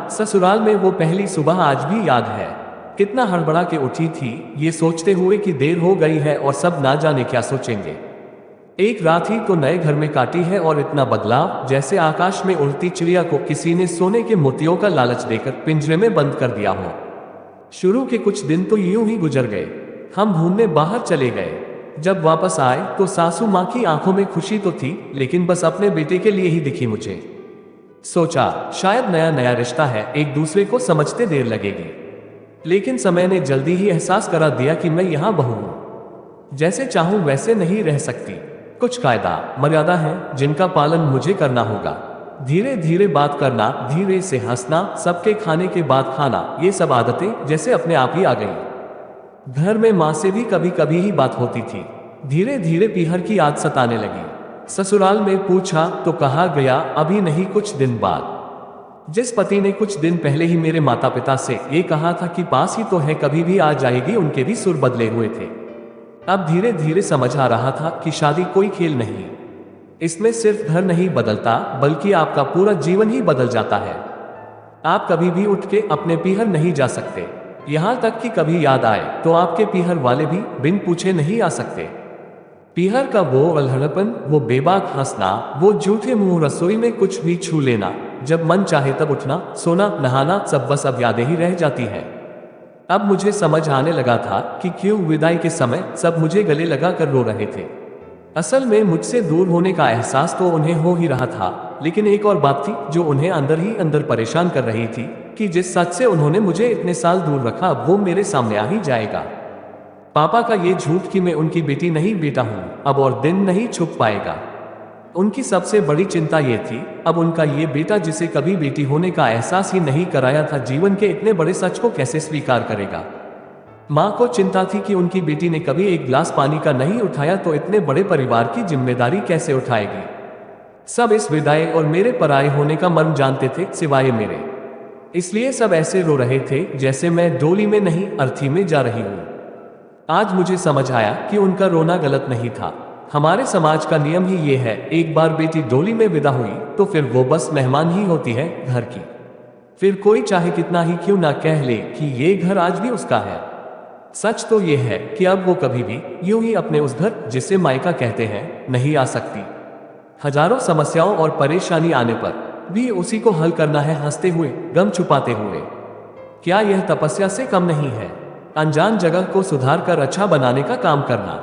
ससुराल में वो पहली सुबह आज भी याद है। कितना हड़बड़ा के उठी थी, ये सोचते हुए कि देर हो गई है और सब ना जाने क्या सोचेंगे। एक रात ही तो नए घर में काटी है और इतना बदलाव, जैसे आकाश में उड़ती चिड़िया को किसी ने सोने के मोतियों का लालच देकर पिंजरे में बंद कर दिया हो। शुरू के कुछ दिन तो यूं ही गुजर गए। हम घूमने बाहर चले गए। जब वापस आए तो सासू माँ की आंखों में खुशी तो थी, लेकिन बस अपने बेटे के लिए ही दिखी मुझे। सोचा शायद नया नया रिश्ता है, एक दूसरे को समझते देर लगेगी। लेकिन समय ने जल्दी ही एहसास करा दिया कि मैं यहाँ बहू हूँ, जैसे चाहूं वैसे नहीं रह सकती। कुछ कायदा मर्यादा है जिनका पालन मुझे करना होगा। धीरे धीरे बात करना, धीरे से हंसना, सबके खाने के बाद खाना, ये सब आदतें जैसे अपने आप ही आ गई। घर में माँ से भी कभी कभी ही बात होती थी। धीरे धीरे पीहर की याद सताने लगी। ससुराल में पूछा तो कहा गया अभी नहीं, कुछ दिन बाद। जिस पति ने कुछ दिन पहले ही मेरे माता पिता से ये कहा था कि पास ही तो है, कभी भी आ जाएगी, उनके भी सुर बदले हुए थे। अब धीरे धीरे समझ आ रहा था कि शादी कोई खेल नहीं। इसमें सिर्फ घर नहीं बदलता, बल्कि आपका पूरा जीवन ही बदल जाता है। आप कभी भी उठ के अपने पीहर नहीं जा सकते। यहां तक कि कभी याद आए तो आपके पीहर वाले भी बिन पूछे नहीं आ सकते। पीहर का वो अल्हड़पन, वो बेबाक हंसना, वो झूठे मुंह रसोई में कुछ भी छू लेना, जब मन चाहे तब उठना, सोना, नहाना, सब बस अब यादें ही रह जाती हैं। अब मुझे समझ आने लगा था कि क्यों विदाई के समय सब मुझे गले लगा कर रो रहे थे। असल में मुझसे दूर होने का एहसास तो उन्हें हो ही रहा था, लेकिन एक और बात थी जो उन्हें अंदर ही अंदर परेशान कर रही थी कि जिस सच से उन्होंने मुझे इतने साल दूर रखा, अब वो मेरे सामने आ ही जाएगा। पापा का ये झूठ कि मैं उनकी बेटी नहीं बेटा हूं, अब और दिन नहीं छुप पाएगा। उनकी सबसे बड़ी चिंता ये थी, अब उनका ये बेटा जिसे कभी बेटी होने का एहसास ही नहीं कराया था, जीवन के इतने बड़े सच को कैसे स्वीकार करेगा। माँ को चिंता थी कि उनकी बेटी ने कभी एक गिलास पानी का नहीं उठाया तो इतने बड़े परिवार की जिम्मेदारी कैसे उठाएगी। सब इस विदाई और मेरे पराये होने का मर्म जानते थे, सिवाय मेरे। इसलिए सब ऐसे रो रहे थे जैसे मैं डोली में नहीं, अर्थी में जा रही हूँ। आज मुझे समझ आया कि उनका रोना गलत नहीं था। हमारे समाज का नियम ही ये है, एक बार बेटी डोली में विदा हुई तो फिर वो बस मेहमान ही होती है घर की। फिर कोई चाहे कितना ही क्यों ना कह ले कि ये घर आज भी उसका है। सच तो ये है कि अब वो कभी भी यूं ही अपने उस घर, जिसे मायका कहते हैं, नहीं आ सकती। हजारों समस्याओं और परेशानी आने पर भी उसी को हल करना है, हंसते हुए, गम छुपाते हुए। क्या यह तपस्या से कम नहीं है? अनजान जगह को सुधार कर अच्छा बनाने का काम करना।